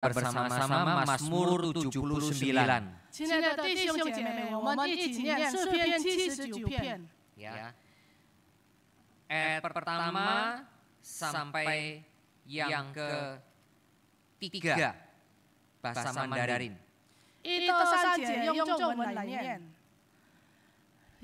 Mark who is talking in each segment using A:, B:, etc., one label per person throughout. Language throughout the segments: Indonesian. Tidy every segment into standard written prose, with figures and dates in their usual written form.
A: bersama-sama Mazmur 79.
B: 亲爱的弟兄姐妹，我们一起念诗篇79篇。
A: Ya. Ayat pertama sampai yang ketiga bahasa Mandarin.
B: 1到3节用中文来念。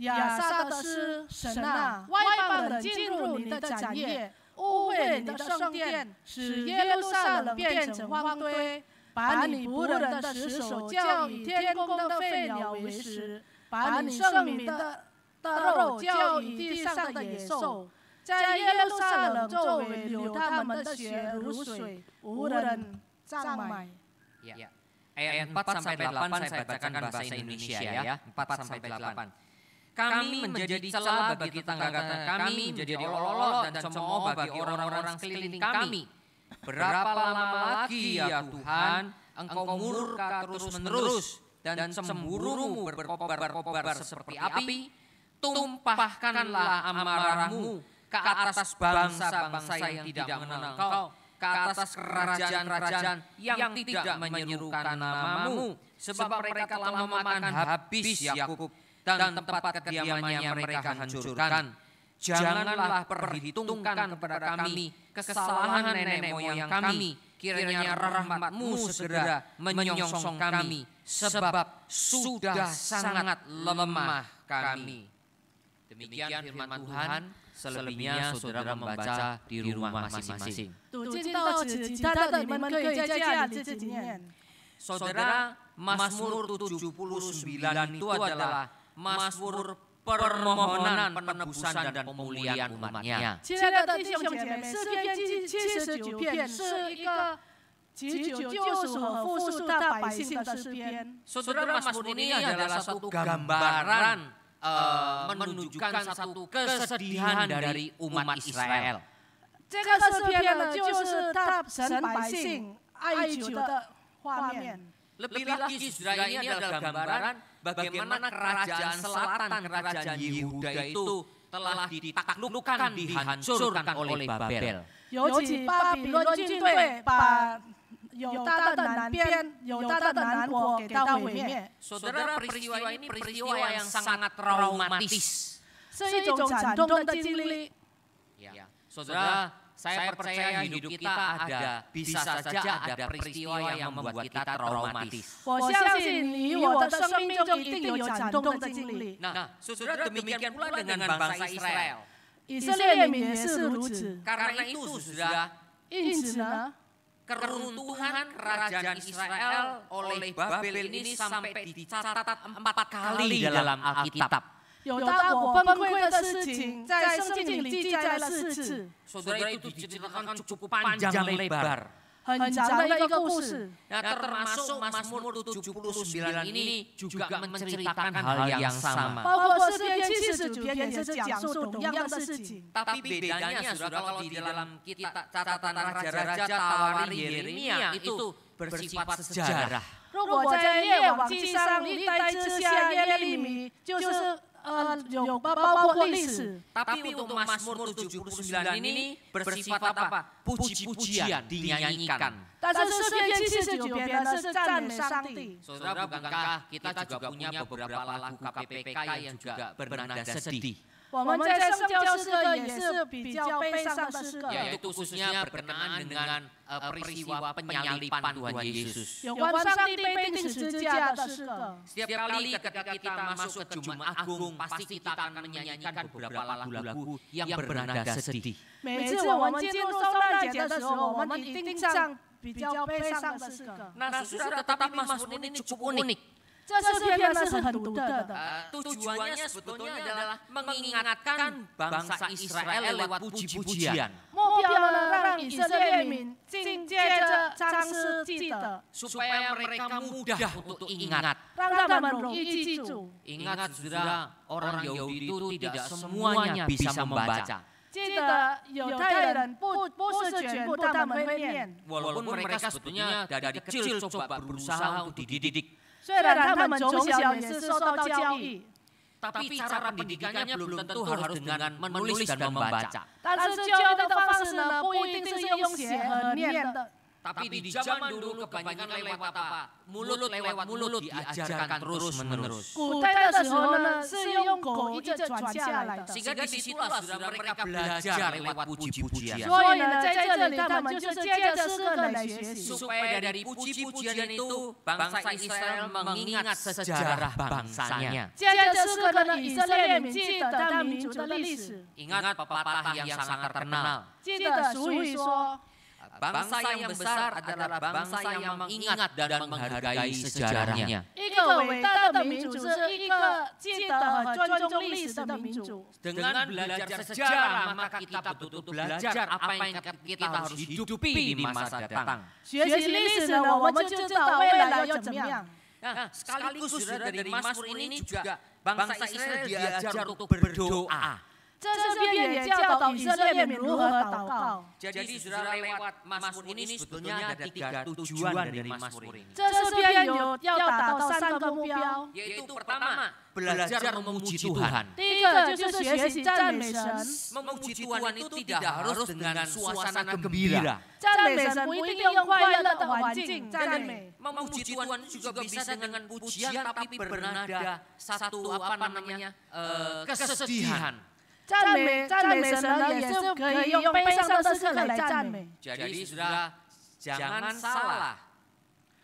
B: 亚萨的诗，神啊，外邦人进入你的展业，污秽你的圣殿，使耶路撒冷变成荒堆，把你仆人的尸首交以天空的飞鸟为食，把你圣民的肉交以地上的野兽，在耶路撒冷周围流他们的血如水，无人障买。
A: Ya. Ayat 4 sampai 8 saya bacakan bahasa Indonesia ya. 4 sampai 8. Kami menjadi celah bagi tetangga kami, menjadi olok-olok dan cemooh bagi orang-orang sekeliling kami. Berapa lama lagi ya Tuhan, Engkau murka terus-menerus dan cemburumu berkobar-kobar seperti api? Tumpahkanlah amarahmu ke atas bangsa-bangsa yang tidak mengenal Engkau, ke atas kerajaan-kerajaan yang tidak menyerukan namamu, sebab mereka telah memakan habis Yakub dan tempat kediamannya mereka hancurkan. Janganlah perhitungkan kepada kami kesalahan nenek moyang kami, kiranya rahmat-Mu segera menyongsong kami, sebab sudah sangat lemah kami. Demikian firman Tuhan, selebihnya saudara membaca di rumah masing-masing. Saudara, Mazmur 79 itu adalah Mazmur permohonan penebusan dan pemulihan umatnya.
B: 亲爱的弟兄姐妹，诗篇79篇是一个祈求救赎和复苏大百姓的诗篇。
A: Saudara, Mazmur ini adalah satu gambaran menunjukkan satu kesedihan dari umat Israel.
B: 这个诗篇呢，就是他神百姓哀求的画面。
A: Lebih lagi, saudara, ini adalah gambaran bagaimana kerajaan selatan, kerajaan Yehuda itu telah ditaklukkan, dihancurkan oleh Babel.
B: 尤其巴比伦军队把犹大的南边、犹大的南国给它毁灭。
A: Saudara, peristiwa ini peristiwa yang sangat traumatis.
B: 是一种惨痛的经历。
A: Ya, saudara, saya percaya hidup kita bisa saja ada peristiwa yang membuat kita traumatis.
B: 我相信你我的生命中一定有惨痛的经历。
A: Nah, saudara, demikian pula dengan bangsa Israel.
B: 以色列民也是如此。
A: Karena itu, saudara,
B: 因此呢，
A: keruntuhan kerajaan Israel oleh Babel ini sampai dicatat 4 kali dalam Alkitab.
B: 犹大国崩溃的事情在圣经里记载了4次，
A: Saudara, itu diceritakan cukup panjang lebar.
B: 很长的一个故事。
A: Nah, termasuk Mazmur 79 ini juga menceritakan hal yang sama.
B: 包括诗篇79篇也是讲述同样的事情。
A: Tapi bedanya, saudara, kalau di dalam kita catatan Raja-Raja Tawari Yeremia itu bersifat sejarah.
B: 如果在列王记上历代之下耶利米就是有包括历史。
A: Tapi untuk Mazmur 79 ini bersifat apa? Puji-pujian, dinyanyikan.
B: 但是诗篇79篇呢是赞美上帝。
A: Saudara, bukankah kita juga punya beberapa lagu KPPK yang juga bernada sedih?
B: 我们在圣教诗歌也是比较悲伤的诗歌，
A: Yaitu khususnya berkenaan dengan peristiwa penyaliban Tuhan Yesus.
B: 有关上帝被钉十字架的诗歌。
A: Setiap kali ketika kita masuk ke Jumat Agung, pasti kita akan menyanyikan beberapa lagu-lagu yang bernada sedih.
B: 每次我们进入圣诞节的时候，我们一定唱比较悲伤的诗歌。
A: Nah, saudara, tetapi Mazmur ini cukup unik.
B: 这诗篇呢是很独特的。
A: Tujuannya sebetulnya adalah mengingatkan bangsa Israel lewat puji-pujian.
B: 目标呢让以色列民紧接着唱诗记得，
A: Supaya mereka mudah untuk ingat.
B: 让他们容易记住。
A: Ingat, saudara, orang Yahudi itu tidak semuanya bisa membaca.
B: 记得犹太人不是全部他们会念，
A: Walaupun mereka sebetulnya dari kecil coba berusaha untuk dididik.
B: 虽然他们从小也是受到教育，
A: Tapi cara pendidikannya belum tentu harus dengan menulis dan membaca.
B: 但是教育的方式呢不一定是用写和念的。
A: Tapi di zaman dulu kebanyakan lewat apa? Mulut lewat mulut diajarkan terus-menerus.
B: 古代的时候呢，是用口译着传下来的。
A: Sehingga di situlah sudah mereka belajar lewat puji-pujian.
B: 所以呢，在这里他们就是借着诗歌来学习。
A: Supaya dari puji-pujian itu bangsa Israel mengingat sejarah bangsanya.
B: 借着诗歌呢，以色列民记得他民族的历史。
A: Ingat pepatah yang sangat terkenal.
B: 记得俗语说，
A: Bangsa yang besar adalah bangsa yang mengingat dan menghargai sejarahnya.
B: 一个伟大的民族是一个记得和尊重历史的民族。
A: Dengan belajar sejarah maka kita betul-betul belajar apa yang kita harus hidupi di masa datang.
B: 学习历史呢，我们就知道未来要怎么样。
A: Nah, sekaligus saudara dari Mazmur ini juga bangsa Israel diajar untuk berdoa.
B: 这诗篇也教导以色列民如何祷告。
A: Jadi saudara lewat Mazmur ini sebetulnya ada 3 tujuan dari Mazmur ini.
B: 这诗篇有要达到3个目标，
A: Yaitu pertama, belajar memuji Tuhan.
B: 第一个就是学习赞美神。
A: Memuji Tuhan itu tidak harus dengan suasana gembira.
B: 赞美神不一定用快乐的环境赞美。
A: Memuji Tuhan juga bisa dengan pujian tapi bernada satu kesedihan.
B: 赞美神呢，也是可以用悲伤的诗歌来赞美。
A: Jadi saudara jangan salah.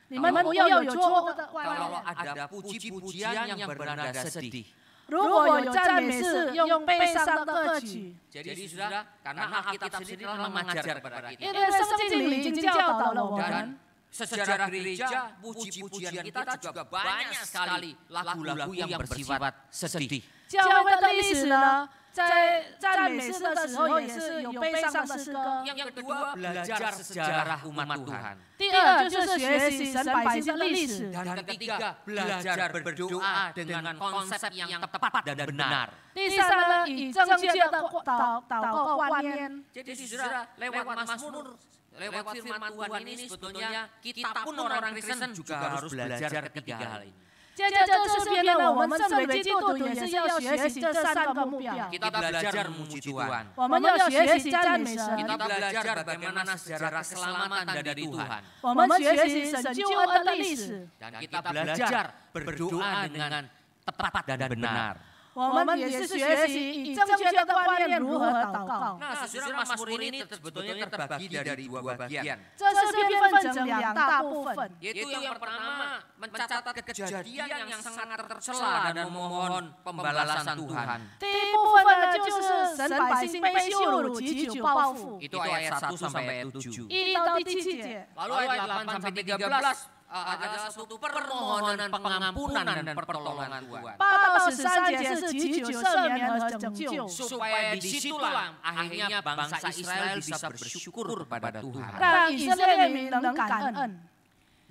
B: 你们不要有错误的观
A: Kalau
B: 念。
A: ada puji-pujian yang bernada sedih.
B: 如果有赞美是用悲伤的歌曲，
A: Jadi saudara, karena Alkitab sendiri telah mengajar kepada
B: 因
A: kita.
B: 为圣经里已经教导了我们
A: Dan。sejarah gereja, puji-pujian kita juga banyak sekali lagu-lagu yang bersifat sedih.
B: 教会的历史呢，在赞美诗的时候也是有悲伤的诗歌。
A: Yang kedua, belajar sejarah umat Tuhan.
B: 第二就是学习神百姓的历史。
A: Dan ketiga, belajar berdoa dengan konsep yang tepat dan benar.
B: 第三呢，以正确的祷告观念。
A: Jadi saudara, lewat Mazmur, lewat firman Tuhan ini sebetulnya kita pun orang Kristen juga harus belajar ketiga hal ini.
B: 接着这诗篇呢，我们圣为基督徒也是要学习这3个目标。
A: Kita belajar memuji Tuhan.
B: 我们要学习赞美神，
A: Kita belajar bagaimana sejarah keselamatan dari Tuhan.
B: 我们学习神救恩的历史，
A: Dan kita belajar berdoa dengan tepat dan benar.
B: 我们也是学习以正确的观念如何祷告。
A: Nah, saudara Mazmur ini sebetulnya terbagi dari 2 bagian.
B: 这诗篇分成2大部分，
A: Yaitu yang pertama mencatat kejadian yang sangat tercela dan memohon pembalasan Tuhan.
B: 第一部分呢就是神百姓被羞辱，祈求报复，
A: Itu ayat 1 sampai ayat 7.
B: 1到第7节。
A: Lalu ayat 8 sampai 13 adalah suatu permohonan pengampunan dan pertolongan Tuhan.
B: 8到13节是祈求赦免和拯救，
A: Supaya disitulah akhirnya bangsa Israel bisa bersyukur kepada Tuhan.
B: 让以色列民能感恩。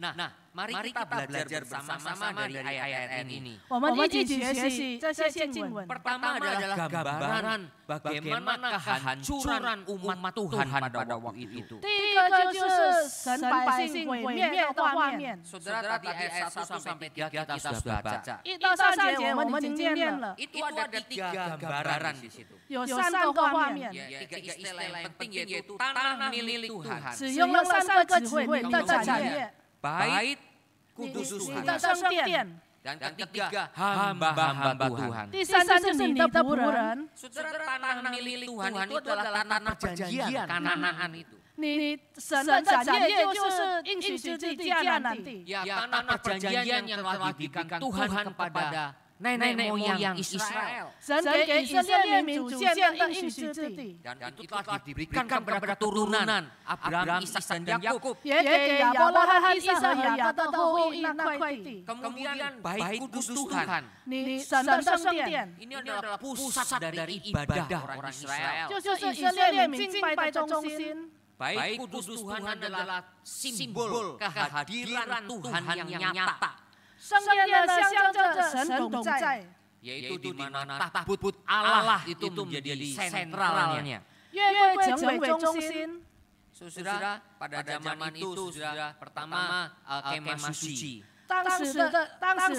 A: Nah, mari kita belajar bersama-sama dari ayat-ayat ini.
B: 我们一起学习这些经文。
A: Pertama adalah gambaran bagaimana kehancuran umat Tuhan pada waktu itu.
B: 第一个就是神百姓毁灭的画面。
A: Saudara, tadi ayat 1 sampai 3 kita sudah baca.
B: 1到3节我们已经念了，
A: Itu ada 3 gambaran di situ.
B: 有3个画面，
A: Ya, 3 istilah yang penting yaitu tanah milik Tuhan,
B: 使用了3个词汇：你的产业、
A: bait
B: 你
A: kudus
B: 的
A: Tuhan,
B: 圣殿。
A: dan ketiga hamba-hamba Tuhan.
B: 第三就是你的仆人，
A: Saudara, tanah milik Tuhan itu adalah tanah perjanjian, Kanaan itu.
B: 你神的产业就是应许之地迦南地。
A: Ya, tanah perjanjian yang telah diberikan Tuhan kepada nenek moyang Israel.
B: 神给以色列民主建的应许之地，
A: Dan itu telah diberikan kepada keturunan Abraham, Ishak, dan Yakub.
B: 也给亚伯拉罕、以撒和雅各的后裔那块地。
A: Kemudian bait kudus Tuhan.
B: 你神的圣殿，
A: Ini adalah pusat dari ibadah orang Israel.
B: 就是以色列民敬拜的中心。
A: Bait kudus Tuhan adalah simbol kehadiran Tuhan yang nyata.
B: 圣殿呢，象征着神同在。
A: Yaitu di mana tahbut Allah itu menjadi sentralnya.
B: 约柜成为中心。
A: Saudara, pada zaman itu sudah pertama kemah suci.
B: 当时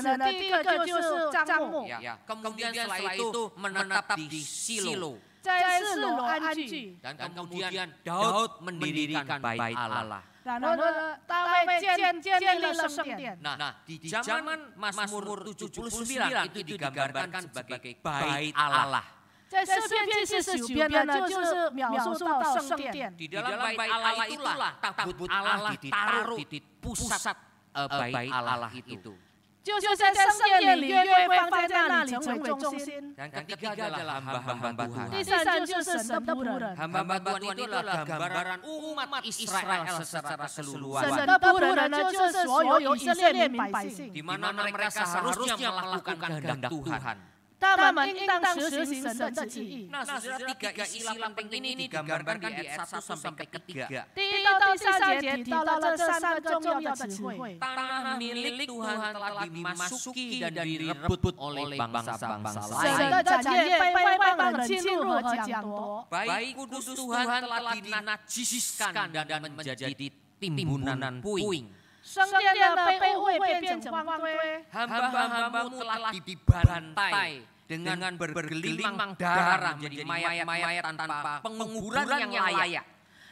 B: 呢，第一个就是帐幕，
A: Ya, kemudian setelah itu menetap di Silo.
B: 在示罗安居。
A: Dan kemudian Daud mendirikan bait Allah.
B: 然后呢，大卫建立了圣殿。
A: Nah, di zaman Mazmur 79 itu digambarkan sebagai bait Allah.
B: 在诗篇第49篇呢，就是描述到圣殿。
A: Di dalam bait Allah itulah tabut Allah ditaruh di pusat bait Allah itu.
B: 就是在圣殿里，约柜放在那里成为中心。
A: Dan ketiga adalah hamba-hamba Tuhan.
B: 第三就是神的仆人。
A: Hamba-hamba Tuhan itu adalah gambaran umat Israel secara
B: 神
A: keseluruhan.
B: 的仆人呢，就是所有以色列民百姓。
A: Di mana mereka seharusnya melakukan kehendak Tuhan.
B: 他们应当实行神的旨意。
A: Nah, saudara, tiga istilah penting ini digambarkan di ayat 1 sampai ketiga.
B: 第一到第三节提到了这三个重要的词汇。
A: Tanah milik Tuhan telah dimasuki dan direbut oleh bangsa-bangsa
B: 神
A: lain.
B: 的产业被外邦人侵入和抢夺。
A: Baik kudus Tuhan telah dinajiskan dan menjadi timbunan puing.
B: 圣殿呢被污秽变成荒堆。
A: Hamba-hambamu telah dibantai dengan bergelimang darah menjadi mayat-mayat tanpa penguburan yang layak.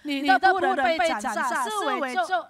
B: 你的仆人被斩杀，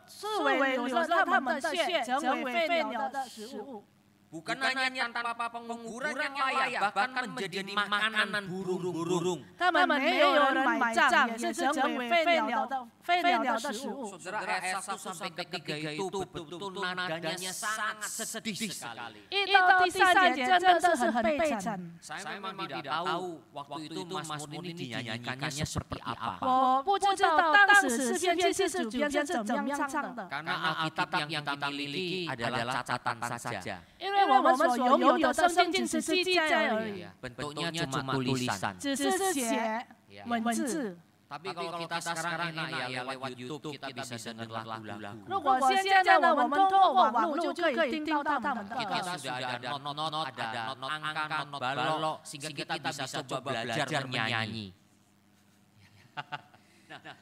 B: 是为流了他们的血，成为飞鸟的食物。
A: Bukan hanya tanpa penguburan yang layak, bahkan menjadi makanan burung-burung.
B: 他们没有人买账，也是成为飞鸟的食物。
A: Saudara, ayat 1 sampai 3 itu betul-betul nadanya sangat sedih sekali.
B: 一到第三节真的是很悲惨。
A: Saya memang tidak tahu waktu itu Mazmur ini dinyanyikannya seperti apa.
B: 我不知道当时诗篇79篇是怎么样唱的，
A: Karena Alkitab yang kita miliki adalah catatan saja.
B: 因为我们所拥有的圣经只是记载而已，
A: Bentuknya cuma tulisan.
B: 只是写文字。
A: Tapi kalau kita sekarang enak ya lewat YouTube kita bisa dengar lagu-lagu.
B: 如果现在呢，我们通过网络就可以听到他们的
A: Kita sudah ada not-not, ada not angka, not balok, sehingga kita bisa coba belajar menyanyi.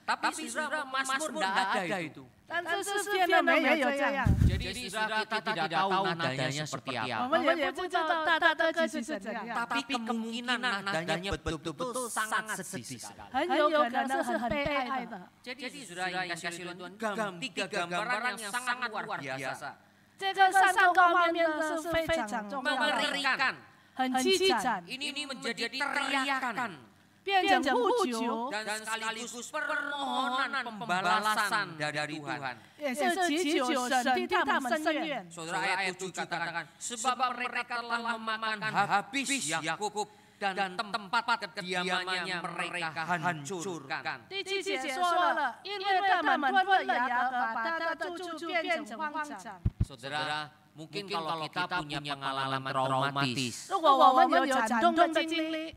A: Tapi saudara, Mazmur tidak ada itu.
B: 但是诗篇呢没有这样。
A: Jadi saudara, kita tidak tahu nadanya seperti
B: 我
A: apa.
B: 们也不知道大的歌曲是怎样，
A: Tapi kemungkinan nadanya betul-betul sangat sedih sekali.
B: 很有可能是很悲哀的。
A: Jadi saudara yang kasih Tuhan, tiga gambaran yang sangat luar biasa.
B: 这个三个画面呢是非常重要的，
A: Mengerikan.
B: 很凄惨，
A: Ini menjadi teriakan.
B: 变成呼求，
A: Dan sekaligus permohonan pembalasan dari Tuhan.
B: 也是祈求神替他们伸冤。
A: Saudara, ayat 7 katakan, sebab mereka telah memakan habis Yakub dan tempat kediamannya mereka hancurkan.
B: 第七节说了，因为他们吞了雅各，把他的住处变成荒场。
A: Saudara, mungkin kalau kita punya pengalaman traumatis,
B: 如果我们有惨痛的经历，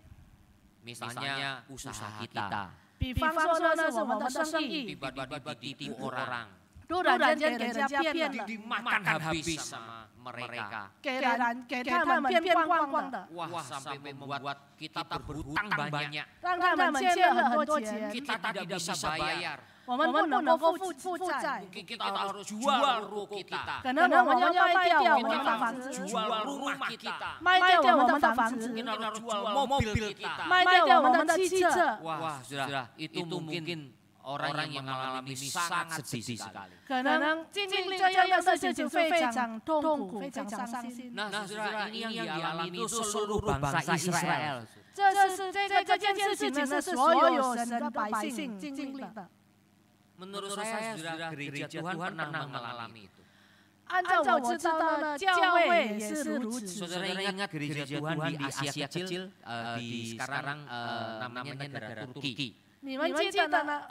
A: misalnya usaha kita,
B: 比方说呢是我们的生意，
A: tiba-tiba ditipu orang,
B: 突然间给人家骗了，
A: dimakan habis sama mereka.
B: 给他们骗光光的，
A: Wah, sampai membuat kita berhutang banyak.
B: 让他们欠了很多钱，
A: Kita tidak bisa bayar.
B: 我们不能够负债，
A: Mungkin kita harus jual ruko kita,
B: 可能我们要卖掉我们的房子，
A: jual rumah kita,
B: 卖掉我们的房子，
A: mungkin harus jual mobil kita.
B: 卖掉我们的汽车，
A: Wah, saudara, itu mungkin orang yang mengalami sangat sedih sekali.
B: 可能经历这样的事情非常痛苦，非常伤心。
A: Nah, saudara, ini yang dialami itu seluruh bangsa Israel.
B: 这件事情呢是所有神的百姓经历的。
A: Menurut saya, saudara, gereja Tuhan pernah mengalami itu.
B: 按照我知道呢，教会也是如此。
A: Saudara ingat gereja Tuhan di Asia Kecil, di sekarang namanya negara Turki.
B: 你们记得呢？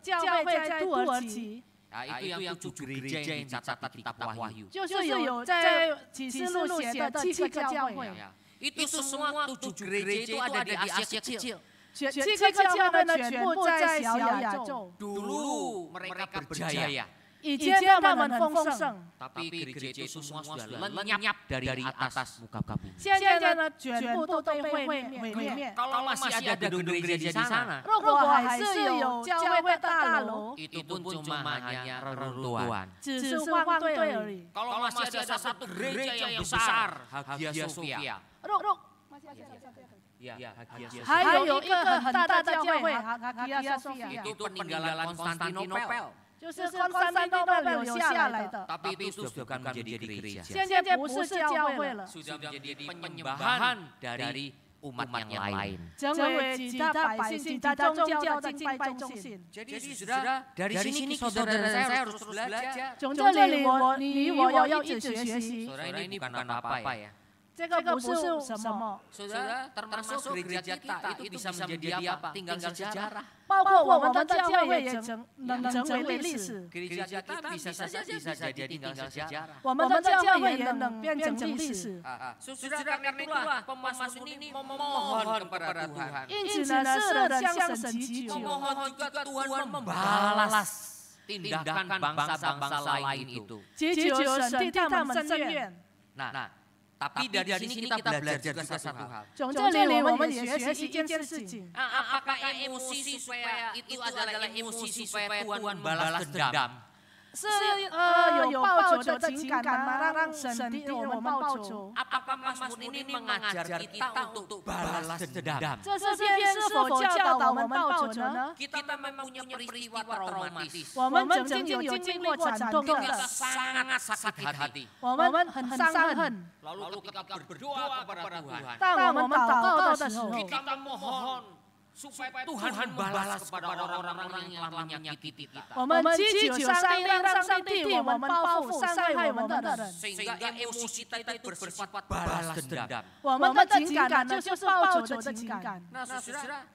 B: 教会在土耳其，
A: Nah, itu yang 7 gereja yang dicatat di kitab Wahyu.
B: 就是有在启示录写的7个教会。
A: Itu semua 7 gereja itu ada di Asia Kecil.
B: 7个教会呢全部在小亚洲。
A: Dulu mereka berjaya.
B: 以前他们很丰盛，
A: Tapi gereja itu semua sudah lenyap dari atas muka bumi.
B: 现在呢全部都被毁灭。
A: Kalau masih ada gedung gereja di sana,
B: 如果还是有教会的大楼，
A: itu pun cuma hanya reruntuhan.
B: 只是荒堆而已。
A: Kalau masih ada satu gereja yang besar, Hagia Sophia.
B: 还有一个很大的教会，哈基亚索菲亚，
A: Itu peninggalan Konstantinopel.
B: 就是昆山诺贝尔留下来的。
A: Tapi itu sudah bukan menjadi gereja.
B: 现在不是教会了，
A: Sudah menjadi penyembahan dari umat yang lain.
B: 成为其他百姓、其他宗教的敬拜中心。
A: Jadi saudara, dari sini saudara saya harus terus belajar.
B: 从这里你我要一直学习。
A: Saudara ini bukan apa-apa ya.
B: 这个不是什么，
A: Saudara, termasuk gereja kita itu bisa menjadi apa? Tinggal sejarah.
B: 包括我们的教会也能成为历史，
A: Gereja kita bisa saja bisa jadi tinggal sejarah.
B: 我们的教会也能变成历史。
A: Saudara, karena itulah pemasmur ini memohon kepada Tuhan.
B: 因此呢，世人向神祈求，
A: Memohon juga Tuhan membalas tindakan bangsa-bangsa lain itu.
B: 祈求神替他们伸冤。
A: Nah, tapi dari sini kita belajar juga satu hal.
B: 从这里我们也学习一件事情，
A: Apakah emosi supaya itu adalah emosi supaya Tuhan balas dendam?
B: 是有报仇的情感吗？让神替我们报仇。
A: Apakah Mazmur ini mengajar kita untuk balas dendam?
B: 这诗篇是否教导我们报仇呢？
A: Kita mempunyai peristiwa traumatis.
B: 我们曾经有经历过惨痛
A: Kita
B: 的，
A: sangat sakit hati.
B: 我们很伤恨。
A: Lalu kita berdoa kepada Tuhan.
B: 当我们祷告的时候，
A: Kita mohon supaya Tuhan balas kepada orang-orang yang telah menyakiti kita.
B: 我们祈求上帝让上帝替我们报复伤害我们的人。
A: Sehingga emosi kita itu bersifat balas dendam.
B: 我们的情感呢，就是报仇的情感。
A: Nah, saudara,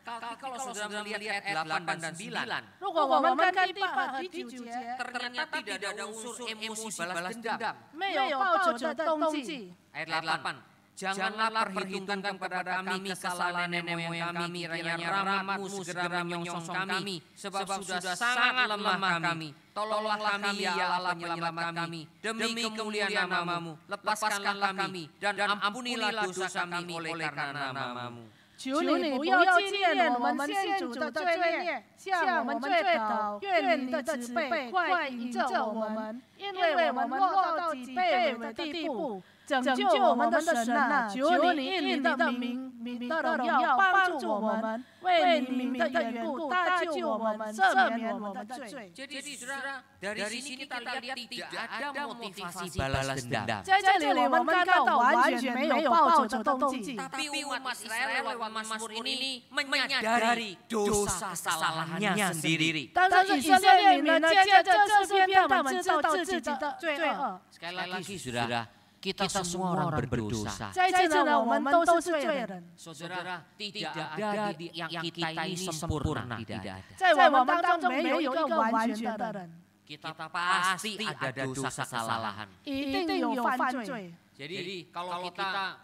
A: kalau saudara melihat ayat 8 dan 9,
B: 如果我们看第8和第9节，
A: ternyata tidak ada unsur emosi balas dendam.
B: 没有报仇的动机。
A: Ayat 8. Janganlah perhitungkan kepada kami kesalahan nenek moyang kami, kiranya rahmat-Mu segera menyongsong kami, sebab sudah sangat lemah kami. Tolonglah kami ya Allah penyelamat kami, demi kemuliaan nama-Mu, lepaskanlah kami, dan ampunilah dosa kami oleh karena nama-Mu.
B: 求你不要纪念我们先祖的罪孽，向我们追讨，愿你的慈悲快引着我们，因为我们落到极卑微的地步。 拯救我们的神啊，求你因你的名的荣耀帮助我们，为你名的缘故搭救我们，赦免我们的罪。
A: Jadi saudara, dari sini kita lihat tidak ada motivasi balas dendam.
B: 在这里我们看到完全没有报仇的动机，
A: Tapi umat Israel lewat Mazmur ini menyadari dosa kesalahannya sendiri.
B: 但是以色列民呢，借着这诗篇，他们知道自己的罪恶。
A: Sekali lagi saudara, kita semua orang berdosa.
B: 在这呢，我们都是罪人。
A: Saudara, tidak ada yang kita ini sempurna, tidak ada.
B: 在我们当中没有一个完全的人，
A: Kita pasti ada dosa kesalahan.
B: 一定有犯罪。
A: Jadi kalau kita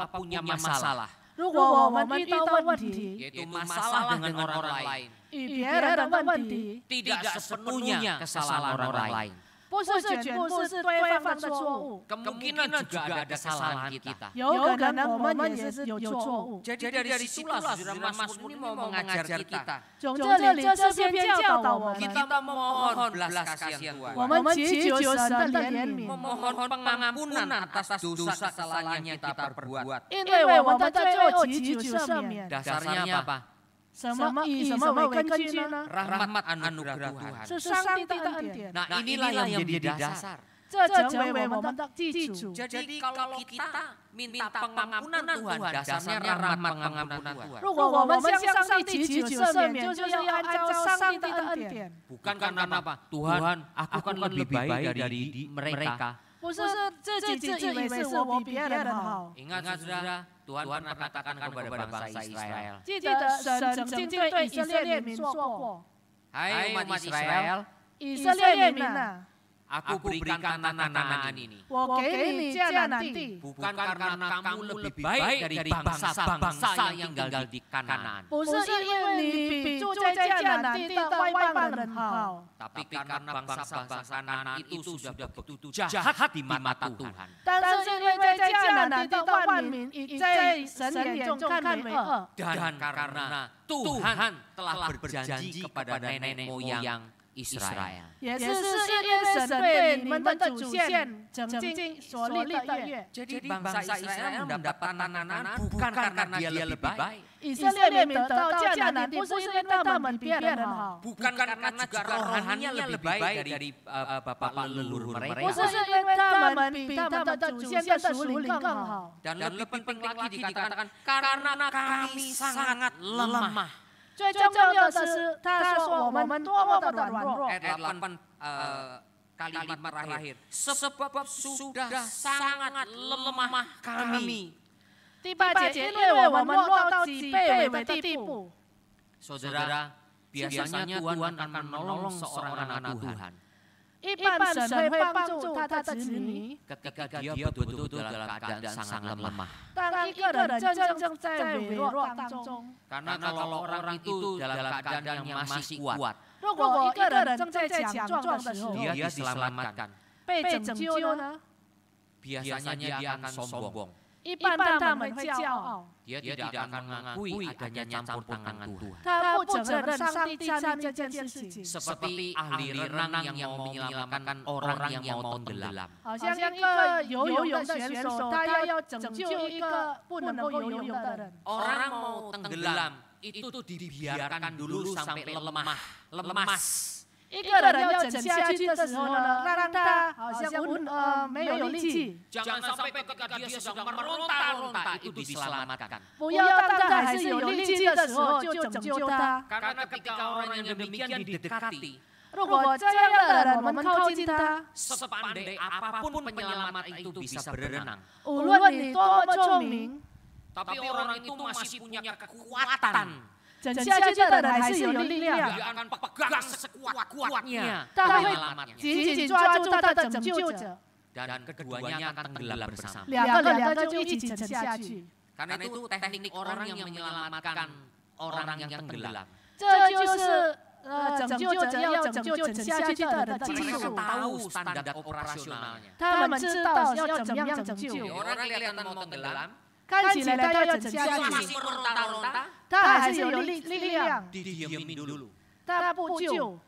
A: punya masalah,
B: 如果我们遇到问题，
A: yaitu masalah dengan orang lain,
B: 与别人的问题，
A: tidak sepenuhnya kesalahan orang lain.
B: 不是全部是对方的错误，
A: Kemungkinan juga ada kesalahan kita.
B: 有可能我们也是有错误。
A: Jadi dari situlah saudara Mazmur ini mau mengajar kita.
B: 从这里这诗篇教导我们，
A: Kita memohon belas kasihan Tuhan.
B: 我们祈求神的怜悯，
A: Memohon pengampunan atas dosa kesalahan yang kita perbuat.
B: 因为我们的罪恶祈求赦免。
A: Dasarnya apa?
B: 以什么为根据呢？
A: Rahmat anugerah Tuhan.
B: 是上帝的恩典，
A: Nah, inilah yang menjadi dasar.
B: 这成为我们的基础。
A: Jadi kalau kita minta pengampunan Tuhan, dasarnya rahmat pengampunan Tuhan.
B: 如果我们向上帝祈求赦免，就是要按照上帝的恩典，
A: Bukan karena apa? Tuhan, aku kan lebih baik dari mereka.
B: 不是自己自以为是我比别人好。
A: Ingat saudara, Tuhan pernah katakan kepada bangsa Israel.
B: 记得神曾经对以色列民说过：
A: Hai umat Israel,
B: 以色列民啊，
A: aku berikan tanah Kanaan ini.
B: 我给你迦南地，
A: Bukan karena kamu lebih baik dari bangsa-bangsa yang tinggal di Kanaan.
B: 不是因为你比住在迦南地的外邦人好，
A: Tapi karena bangsa-bangsa Kanaan itu sudah begitu jahat di mata Tuhan.
B: 但是因为在迦南地的万民已在神眼中看为恶，
A: Dan karena Tuhan telah berjanji kepada nenek moyang Israel.
B: 也是因为神对你们的祖先曾经所立的约。
A: Jadi bangsa Israel mendapat tananan bukan karena dia lebih baik.
B: 以色列民得到迦南地，不是因为他们比别人好，
A: Bukan karena juga rohaninya lebih baik dari bapak leluhur
B: 不
A: mereka.
B: 是因为他们比他们的祖先的属灵更好。
A: Dan lebih penting lagi dikatakan karena kami sangat lemah.
B: 最重要的是，他说我们多么的软弱。
A: Ayat 8 kalimat terakhir. Sebab sudah sangat lemah kami.
B: 第8节，因为我们落到极卑微的地步。
A: Saudara, biasanya Tuhan akan menolong seorang anak Tuhan
B: 一般神会帮助他的子女，
A: ketika dia betul-betul dalam keadaan sangat lemah.
B: 当一个人真正在微弱当中。
A: Karena kalau orang itu dalam keadaan yang masih kuat,
B: 如果一个人正在强壮的时候，
A: dia diselamatkan.
B: 被拯救呢？
A: Biasanya dia akan sombong.
B: 一般他们会骄傲，
A: Dia tidak akan mengakui adanya campur tangan Tuhan.
B: 他不承认上帝参与这件事情，
A: Seperti ahli renang yang mau menyelamatkan orang yang mau tenggelam.
B: 好像一个游泳的选手，他要拯救一个不能够游泳的人。
A: Orang mau tenggelam itu dibiarkan dulu sampai lemas.
B: 一个人要沉下去的时候呢，让他好像没有力气，
A: Jangan sampai ketika dia sedang meronta-ronta itu diselamatkan.
B: 不要当他还是有力气的时候就拯救他。
A: Karena ketika orang yang demikian didekati,
B: 如果这样的人我们靠近他，
A: sepandai apapun penyelamat itu bisa berenang.
B: 无论你多么聪明，
A: Tapi orang itu masih punya kekuatan.
B: 沉下去的人还是有力量，
A: Dia akan pegang sekuat-kuatnya
B: 他会
A: penyelamatnya.
B: 紧紧抓住他的拯救者，
A: Dan keduanya akan tenggelam bersama.
B: 两个就一起沉下去。
A: Karena itu teknik orang yang menyelamatkan orang yang tenggelam.
B: 这就是拯救者要拯救沉下去的人的技
A: Mereka
B: 术。
A: tahu standar operasionalnya.
B: 他们知道要怎么样拯救。
A: Orang kelihatan mau tenggelam,
B: 看起来他要沉下
A: masih
B: 去，
A: meronta-ronta,
B: 他还是有力量，
A: didiamin dulu.
B: 他不救，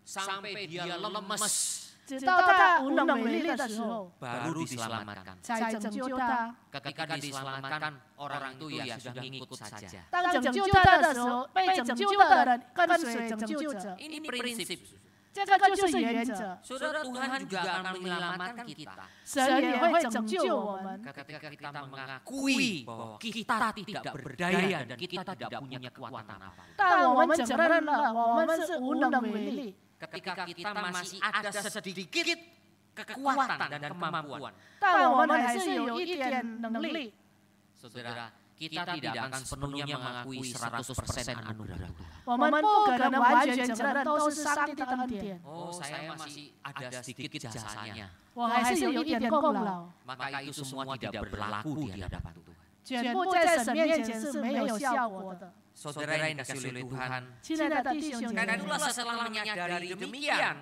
A: Sampai dia lemes,
B: 直到他无能为力的时候
A: baru diselamatkan.
B: 才拯救他。
A: Ketika diselamatkan, orang itu ya sudah ngikut saja.
B: 当拯救他的时候，被拯救的人跟随拯救者，
A: Ini prinsip.
B: 这个就是原则。
A: Saudara, Tuhan juga akan menyelamatkan kita
B: 神也会拯救我们。
A: ketika kita mengakui bahwa kita tidak berdaya dan kita tidak punya kekuatan apa.
B: 但我们承认了，我们是无能为力。
A: Ketika kita masih ada sedikit kekuatan dan kemampuan,
B: 但我们还是有一点能力。
A: saudara, kita tidak akan sepenuhnya mengakui 100% anugerah Tuhan.
B: 我们不可能完全承认都是上帝的恩典，
A: Oh, saya masih ada sedikit jasanya.
B: 我还是有一点功劳。
A: Maka itu semua tidak berlaku di hadapan Tuhan.
B: 全部在神面前是没有效果的。
A: Saudara yang dikasihi oleh Tuhan,
B: 亲爱的弟兄姐
A: karena
B: 妹，
A: itulah setelah menyadari demikian,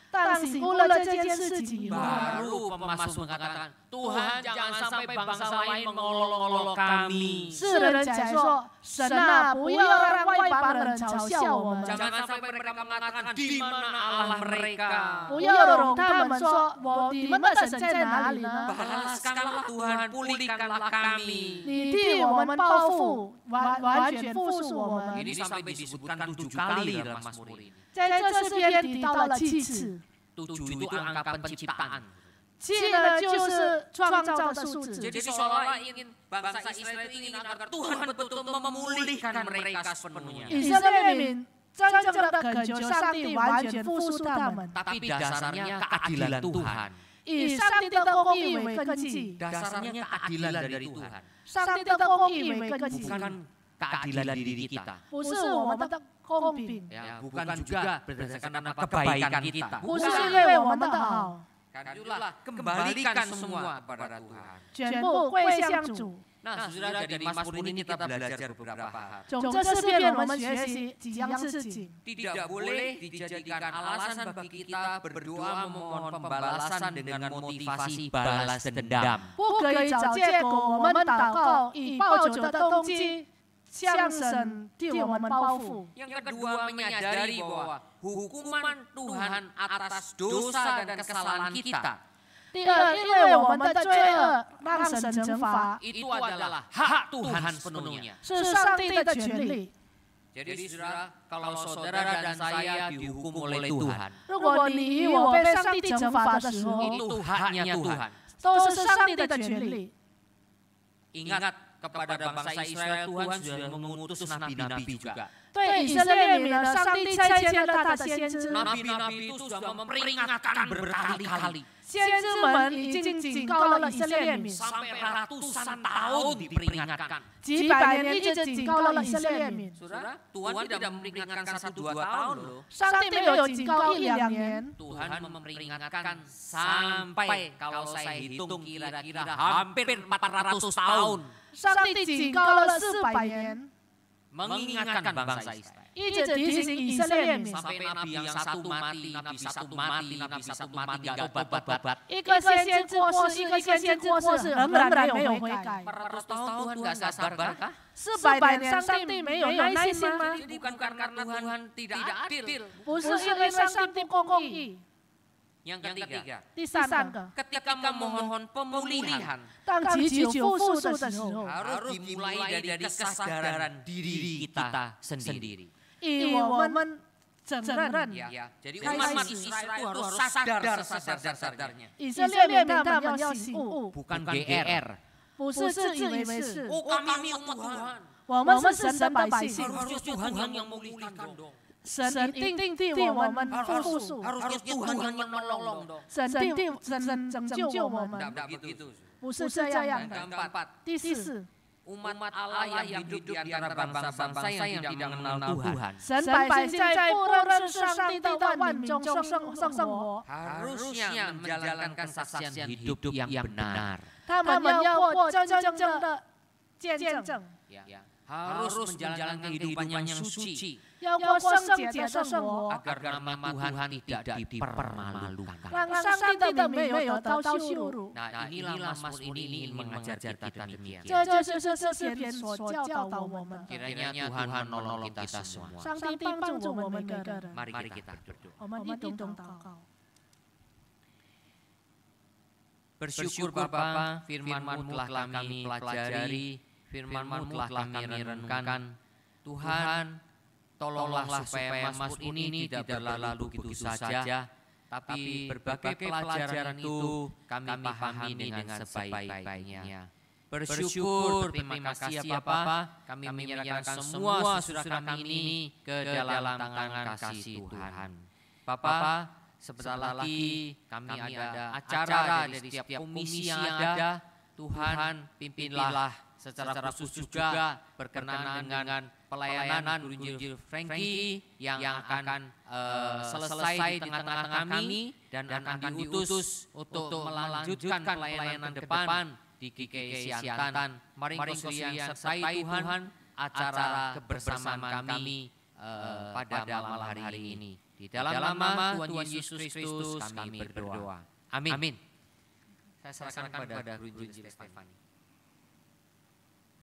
B: 当醒悟了这件事情以后，
A: baru pemasmur mengatakan, Tuhan jangan sampai bangsa lain mengolok-olok kami.
B: 世人才说：“神啊，不要让外邦人嘲笑我们，
A: Jangan sampai mereka mengatakan di mana Allah mereka.
B: 不要容他们说你们的神在哪里呢？
A: Balaskanlah Tuhan, pulihkanlah kami.
B: 你替我们报复，完全复述我们。
A: Ini sampai disebutkan 7 kali dalam Mazmur ini.
B: 在这诗篇提到了7次，
A: 7 itu angka penciptaan.
B: 7呢就是创造的数字。
A: Jadi seolah-olah ingin bangsa Israel itu ingin agar Tuhan betul-betul memulihkan mereka sepenuhnya.
B: 以色列民真正的恳求上帝完全复述他们，
A: Tapi dasarnya keadilan Tuhan.
B: 以上帝的公义为根基，
A: Dasarnya keadilan dari Tuhan.
B: 上帝的公义为根基，
A: Bukan keadilan diri kita.
B: 不是我们的公平，
A: Ya, bukan juga berdasarkan apa kebaikan kita.
B: 不是因为我们的好，
A: Karena itulah kembalikan semua kepada Tuhan.
B: 全部归向主。
A: Nah, saudara, dari Mazmur ini kita belajar beberapa hal.
B: 从这诗篇我们学习几样事情。
A: Tidak boleh dijadikan alasan bagi kita berdoa memohon pembalasan dengan motivasi balas dendam.
B: 不可以找借口，我们祷告以报仇的动机向神替我们报复。
A: Yang kedua, menyadari bahwa hukuman Tuhan atas dosa dan kesalahan kita.
B: 第二，因为我们的罪恶让神惩罚，
A: Itu adalah hak Tuhan sepenuhnya.
B: 是上帝的权利。
A: Jadi saudara, kalau saudara dan saya dihukum oleh Tuhan,
B: 如果你与我被上帝惩罚的时候，
A: itu haknya Tuhan.
B: 都是上帝的权利。
A: Ingat kepada bangsa Israel Tuhan sudah mengutus nabi-nabi juga.
B: 对以色列民呢，上帝差遣了他的先知，
A: Nabi-nabi itu sudah memperingatkan berkali-kali.
B: 先知们已经警告了以色列民，
A: Sampai ratusan tahun diperingatkan.
B: 几百年一直警告了以色列民。
A: Saudara, Tuhan tidak memperingatkan 1-2 tahun loh.
B: 上帝没有警告1-2年，
A: Tuhan memperingatkan sampai kalau saya hitung kira-kira hampir 400 tahun.
B: 上帝警告了400年，
A: Mengingatkan bangsa Israel.
B: 一直提醒以色列民。
A: Sampai nabi yang satu mati, nabi satu mati, gak obat-obat.
B: 一个先知过世，一个先知过世，仍然没有悔改。
A: 400 tahun Tuhan gak sabar kah?
B: 400年，上帝没有耐心吗？
A: Jadi bukan karena Tuhan tidak adil.
B: 不是因为上帝不公义。
A: Yang ketiga,
B: 第三个，
A: ketika memohon pemulihan
B: 当祈求复苏的时候，
A: harus dimulai dari kesadaran diri kita sendiri.
B: 以我们承认
A: Ya, jadi umat Israel itu harus sadar sesadar-sadarnya.
B: 以色列民他们要醒悟，
A: Bukan GR.
B: 不是自以为是。
A: Oh kami umat Tuhan.
B: 我们是神的百姓，
A: Harusnya Tuhan yang memulihkan dong.
B: 神一定替我们复苏，
A: Harusnya Tuhan yang menolong dong.
B: 神拯救我们，
A: Tidak begitu.
B: 不是这样
A: Dan
B: 的。
A: keempat,
B: 第四，
A: umat Allah yang hidup di antara bangsa-bangsa yang tidak mengenal Tuhan
B: 神百姓在不认识上帝的万民中生活，
A: harusnya menjalankan kesaksian hidup yang benar.
B: 他们要过真正的见证，
A: Ya, harus menjalankan kehidupan yang suci
B: 要过圣洁的生活，
A: agar nama Tuhan tidak dipermalukan.
B: 让上帝的名没有得到羞辱。
A: Nah, inilah Mazmur ini ingin mengajar kita demikian.
B: 这就是这诗篇所教导我们的。
A: Kiranya Tuhan menolong kita semua.
B: 上帝帮助我们每个人，
A: Mari kita berdoa.
B: 我们一同祷告。
A: Bersyukur Bapa, firman-Mu telah kami pelajari, firman-Mu telah kami renungkan. Tuhan, tolonglah supaya Mazmur ini tidak berlalu begitu saja, tapi berbagai pelajaran itu kami pahami dengan sebaik-baiknya. Bersyukur, terima kasih ya Bapa, kami menyerahkan semua saudara kami ini ke dalam tangan kasih Tuhan. Bapa, sebentar lagi kami ada acara dari setiap komisi yang ada. Tuhan pimpinlah secara khusus juga berkenaan dengan pelayanan Guru Injil Frankie yang akan selesai di tengah-tengah kami dan akan diutus untuk melanjutkan pelayanan depan di GKI Siantan. Mari Engkau yang sertai Tuhan acara kebersamaan kami pada malam hari ini. Di dalam nama Tuhan Yesus Kristus kami berdoa. Amin. Saya serahkan kepada Guru Injil Stefani.